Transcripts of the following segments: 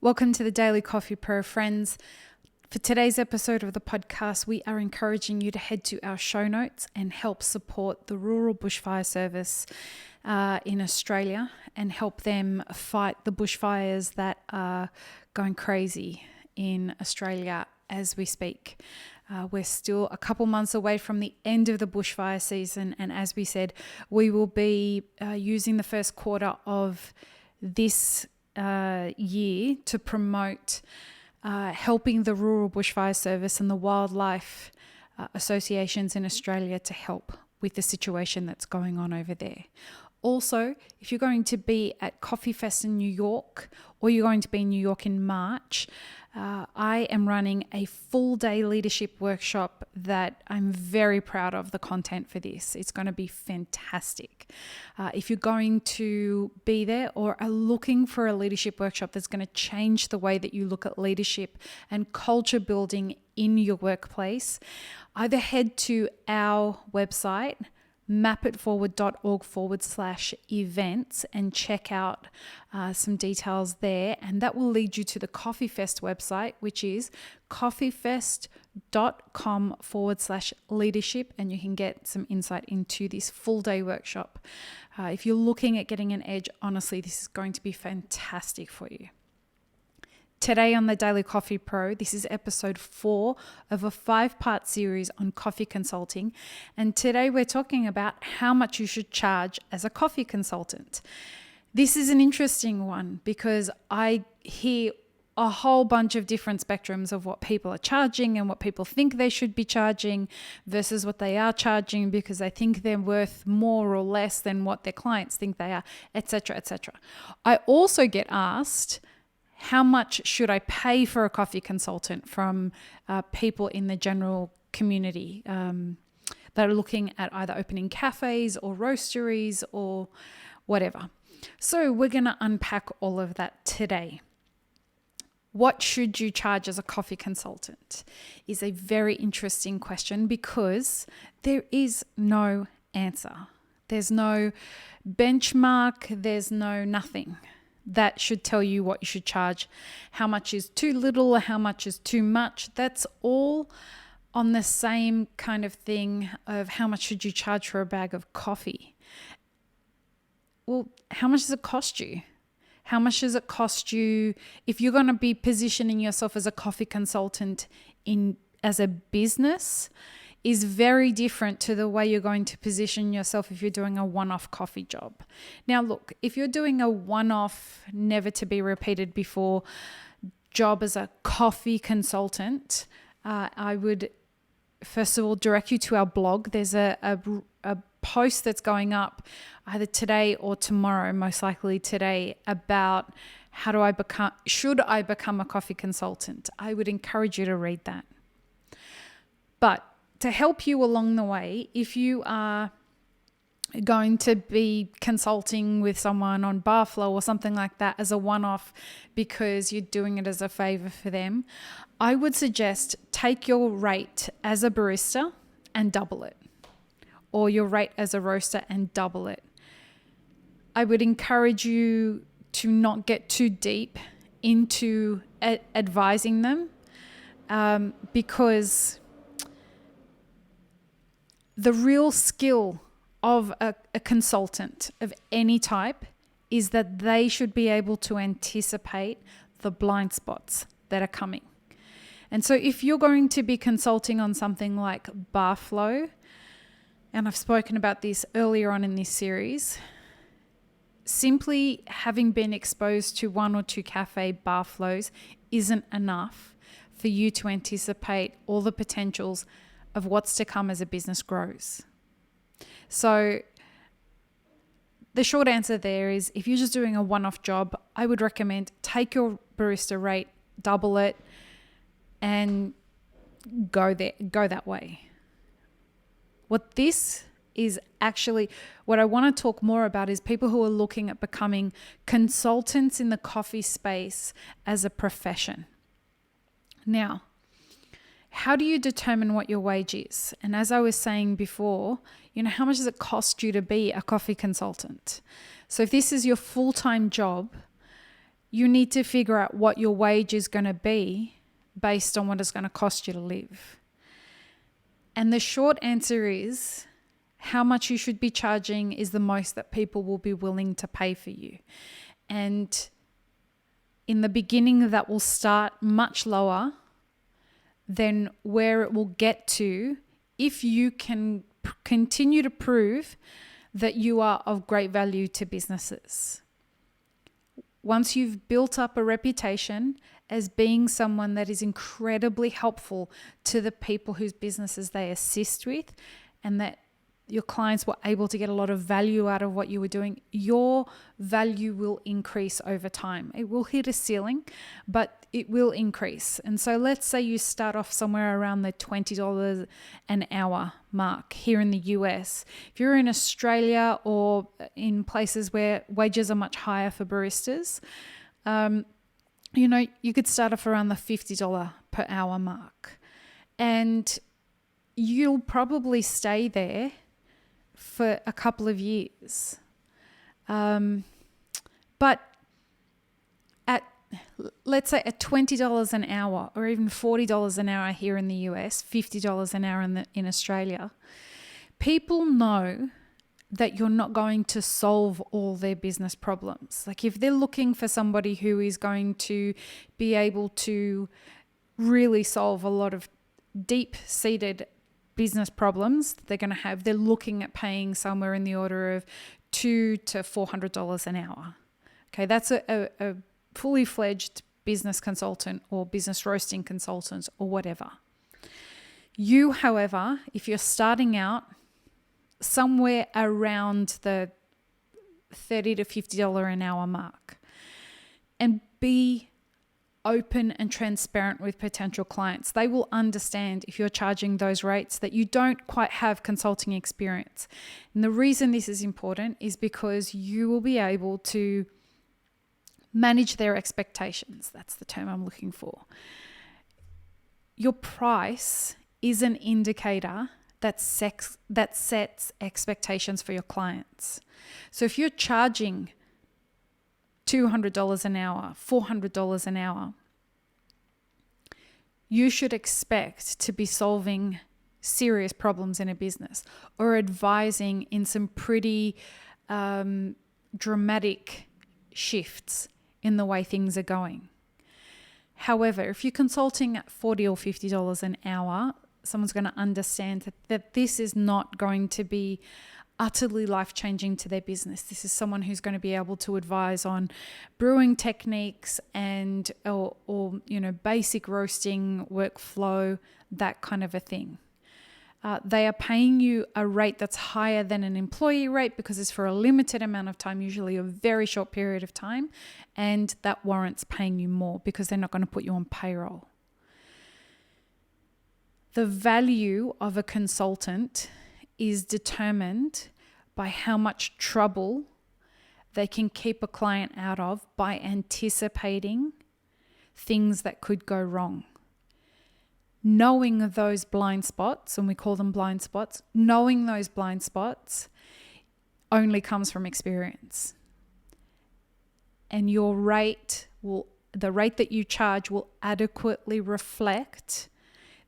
Welcome to the Daily Coffee Pro, friends. For today's episode of the podcast, we are encouraging you to head to our show notes and help support the Rural Bushfire Service in Australia and help them fight the bushfires that are going crazy in Australia as we speak. We're still a couple months away from the end of the bushfire season, and as we said, we will be using the first quarter of this year to promote helping the Rural Bushfire Service and the wildlife associations in Australia to help with the situation that's going on over there. Also, if you're going to be at Coffee Fest in New York or you're going to be in New York in March, I am running a full day leadership workshop that I'm very proud of the content for this. It's going to be fantastic. If you're going to be there or are looking for a leadership workshop that's going to change the way that you look at leadership and culture building in your workplace, either head to our website, mapitforward.org/events and check out some details there, and that will lead you to the Coffee Fest website, which is coffeefest.com/leadership, and you can get some insight into this full day workshop. If you're looking at getting an edge, honestly, this is going to be fantastic for you. Today on the Daily Coffee Pro, this is episode 4 of a 5-part series on coffee consulting. And today we're talking about how much you should charge as a coffee consultant. This is an interesting one because I hear a whole bunch of different spectrums of what people are charging and what people think they should be charging versus what they are charging because they think they're worth more or less than what their clients think they are, etc., etc. I also get asked, how much should I pay for a coffee consultant from people in the general community that are looking at either opening cafes or roasteries or whatever? So we're going to unpack all of that today. What should you charge as a coffee consultant is a very interesting question because there is no answer. There's no benchmark. There's no nothing that should tell you what you should charge, how much is too little or how much is too much. That's all on the same kind of thing of how much should you charge for a bag of coffee. Well, how much does it cost you? How much does it cost you if you're going to be positioning yourself as a coffee consultant as a business? Is very different to the way you're going to position yourself if you're doing a one-off coffee job. Now, look, if you're doing a one-off, never to be repeated before job as a coffee consultant, I would first of all direct you to our blog. There's a post that's going up either today or tomorrow, most likely today, about should I become a coffee consultant? I would encourage you to read that. But to help you along the way, if you are going to be consulting with someone on Barflow or something like that as a one-off because you're doing it as a favor for them, I would suggest take your rate as a barista and double it, or your rate as a roaster and double it. I would encourage you to not get too deep into advising them because the real skill of a consultant of any type is that they should be able to anticipate the blind spots that are coming. And so if you're going to be consulting on something like Barflow, and I've spoken about this earlier on in this series, simply having been exposed to 1 or 2 cafe Barflows isn't enough for you to anticipate all the potentials of what's to come as a business grows. So the short answer there is if you're just doing a one-off job, I would recommend take your barista rate, double it, and go that way. What I want to talk more about is people who are looking at becoming consultants in the coffee space as a profession. Now, how do you determine what your wage is? And as I was saying before, how much does it cost you to be a coffee consultant? So if this is your full-time job, you need to figure out what your wage is going to be based on what it's going to cost you to live. And the short answer is how much you should be charging is the most that people will be willing to pay for you. And in the beginning, that will start much lower than where it will get to if you can continue to prove that you are of great value to businesses. Once you've built up a reputation as being someone that is incredibly helpful to the people whose businesses they assist with, and that your clients were able to get a lot of value out of what you were doing, your value will increase over time. It will hit a ceiling, but it will increase. And so let's say you start off somewhere around the $20 an hour mark here in the US. If you're in Australia or in places where wages are much higher for baristas, you could start off around the $50 per hour mark. And you'll probably stay there for a couple of years. But let's say at $20 an hour or even $40 an hour here in the US, $50 an hour in Australia, people know that you're not going to solve all their business problems. Like if they're looking for somebody who is going to be able to really solve a lot of deep-seated business problems they're going to have, they're looking at paying somewhere in the order of $200 to $400 an hour. Okay, that's a fully fledged business consultant or business roasting consultant or whatever. You, however, if you're starting out somewhere around the $30 to $50 an hour mark, and be open and transparent with potential clients. They will understand if you're charging those rates that you don't quite have consulting experience. And the reason this is important is because you will be able to manage their expectations. That's the term I'm looking for. Your price is an indicator that sets expectations for your clients. So if you're charging $200 an hour, $400 an hour, you should expect to be solving serious problems in a business or advising in some pretty dramatic shifts in the way things are going. However, if you're consulting at $40 or $50 an hour, someone's going to understand that this is not going to be utterly life-changing to their business. This is someone who's going to be able to advise on brewing techniques and or basic roasting workflow, that kind of a thing. They are paying you a rate that's higher than an employee rate because it's for a limited amount of time, usually a very short period of time, and that warrants paying you more because they're not going to put you on payroll. The value of a consultant is determined by how much trouble they can keep a client out of by anticipating things that could go wrong. Knowing those blind spots, and we call them blind spots, knowing those blind spots only comes from experience. And the rate that you charge will adequately reflect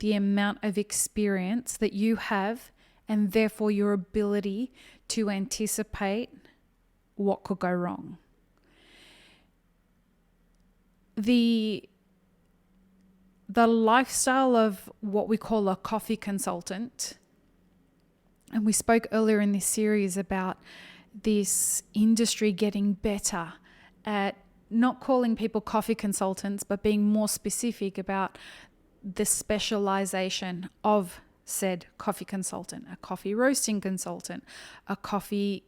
the amount of experience that you have and therefore your ability to anticipate what could go wrong. The lifestyle of what we call a coffee consultant, and we spoke earlier in this series about this industry getting better at not calling people coffee consultants, but being more specific about the specialization of said coffee consultant, a coffee roasting consultant, a coffee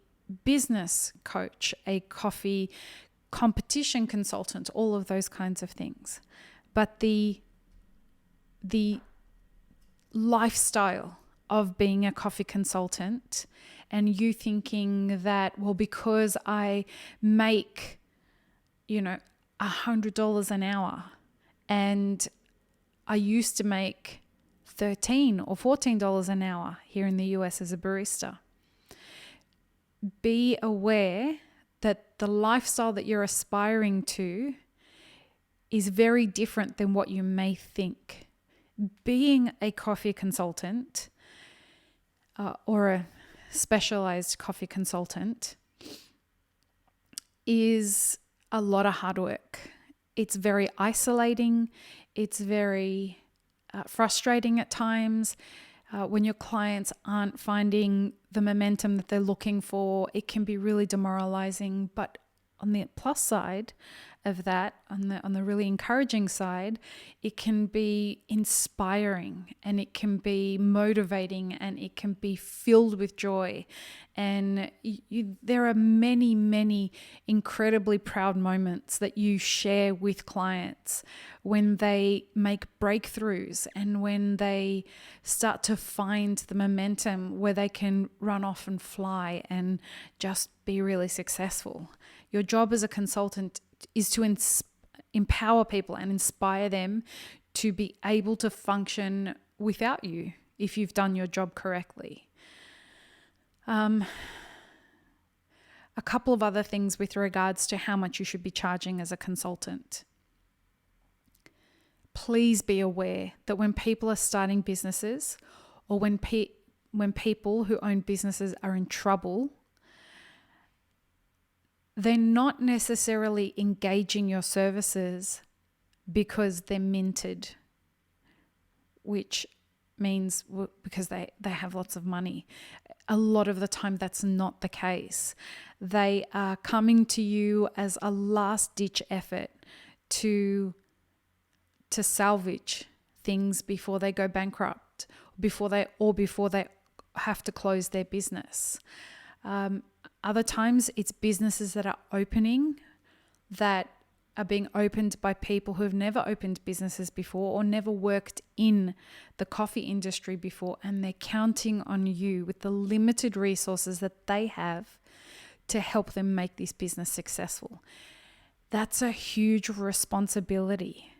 business coach, a coffee competition consultant, all of those kinds of things. But the lifestyle of being a coffee consultant and you thinking that, well, because I make, $100 an hour and I used to make $13 or $14 an hour here in the US as a barista. Be aware that the lifestyle that you're aspiring to is very different than what you may think. Being a coffee consultant or a specialized coffee consultant is a lot of hard work. It's very isolating. It's very frustrating at times. When your clients aren't finding the momentum that they're looking for, it can be really demoralizing. But on the plus side of that, on the really encouraging side, it can be inspiring and it can be motivating and it can be filled with joy. And there are many, many incredibly proud moments that you share with clients when they make breakthroughs and when they start to find the momentum where they can run off and fly and just be really successful. Your job as a consultant is to empower people and inspire them to be able to function without you if you've done your job correctly. A couple of other things with regards to how much you should be charging as a consultant. Please be aware that when people are starting businesses or when people who own businesses are in trouble, they're not necessarily engaging your services because they're minted, which means because they have lots of money. A lot of the time that's not the case. They are coming to you as a last-ditch effort to salvage things before they go bankrupt, before they have to close their business. Other times it's businesses that are opening that are being opened by people who have never opened businesses before or never worked in the coffee industry before, and they're counting on you with the limited resources that they have to help them make this business successful. That's a huge responsibility.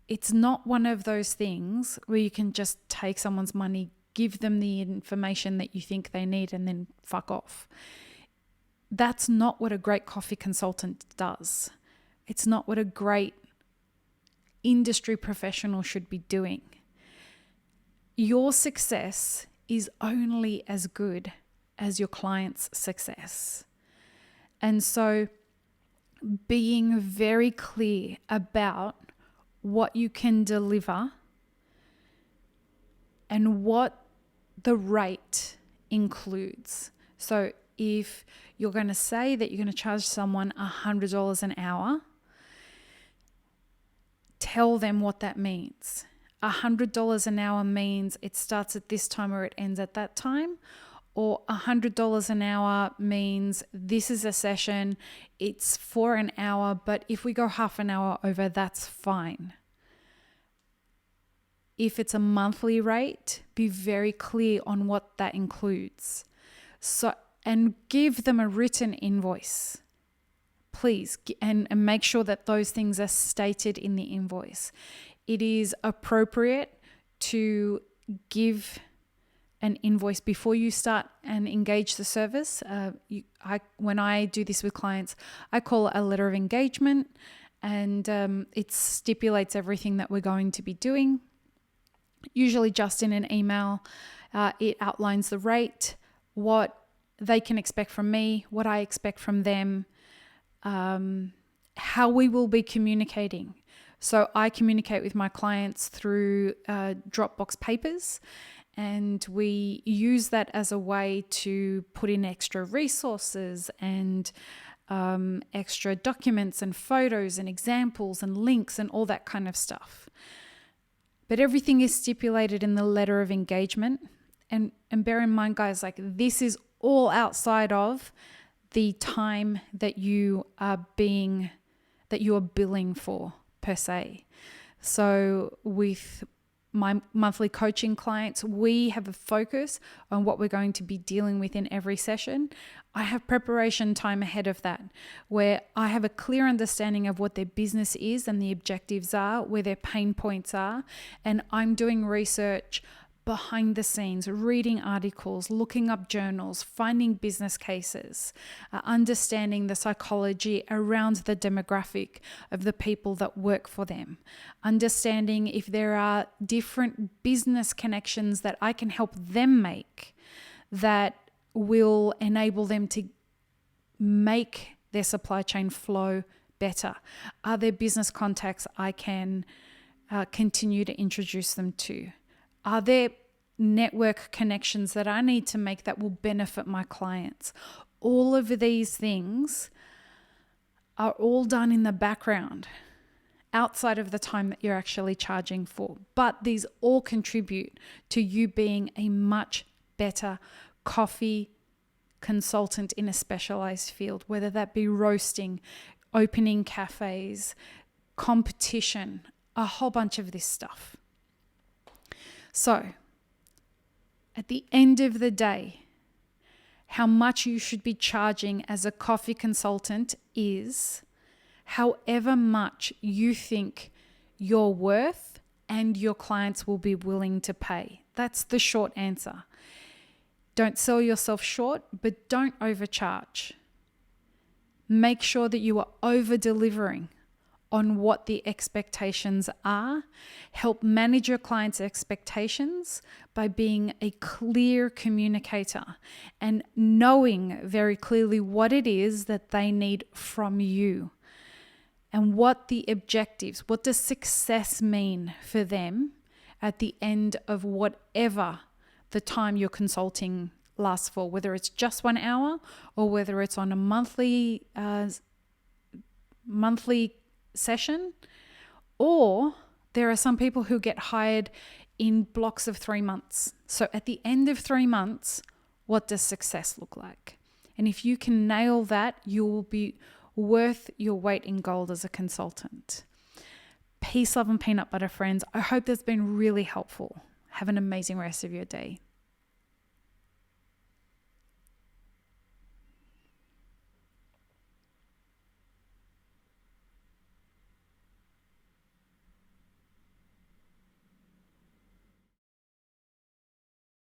It's not one of those things where you can just take someone's money, give them the information that you think they need, and then fuck off. That's not what a great coffee consultant does. It's not what a great industry professional should be doing. Your success is only as good as your client's success. And so being very clear about what you can deliver and what the rate includes. So if you're going to say that you're going to charge someone $100 an hour, tell them what that means. $100 an hour means it starts at this time or it ends at that time, or $100 an hour means this is a session, it's for an hour, but if we go half an hour over, that's fine. If it's a monthly rate, be very clear on what that includes. And give them a written invoice, please, and make sure that those things are stated in the invoice. It is appropriate to give an invoice before you start and engage the service. When I do this with clients, I call it a letter of engagement, and it stipulates everything that we're going to be doing. Usually just in an email, it outlines the rate, what they can expect from me, what I expect from them, how we will be communicating. So I communicate with my clients through Dropbox papers, and we use that as a way to put in extra resources and extra documents and photos and examples and links and all that kind of stuff. But everything is stipulated in the letter of engagement. And bear in mind, guys, like this is all outside of the time that you are billing for per se. So with my monthly coaching clients, we have a focus on what we're going to be dealing with in every session. I have preparation time ahead of that, where I have a clear understanding of what their business is and the objectives are, where their pain points are, and I'm doing research behind the scenes, reading articles, looking up journals, finding business cases, understanding the psychology around the demographic of the people that work for them, understanding if there are different business connections that I can help them make that will enable them to make their supply chain flow better. Are there business contacts I can continue to introduce them to? Are there network connections that I need to make that will benefit my clients? All of these things are all done in the background outside of the time that you're actually charging for. But these all contribute to you being a much better coffee consultant in a specialized field, whether that be roasting, opening cafes, competition, a whole bunch of this stuff. So, at the end of the day, how much you should be charging as a coffee consultant is however much you think you're worth and your clients will be willing to pay. That's the short answer. Don't sell yourself short, but don't overcharge. Make sure that you are over-delivering on what the expectations are. Help manage your clients' expectations by being a clear communicator and knowing very clearly what it is that they need from you and what the objectives, what does success mean for them at the end of whatever the time you're consulting lasts for, whether it's just 1 hour or whether it's on a monthly session, or there are some people who get hired in blocks of 3 months. So at the end of 3 months, what does success look like? And if you can nail that, you will be worth your weight in gold as a consultant. Peace, love, and peanut butter, friends. I hope that's been really helpful. Have an amazing rest of your day.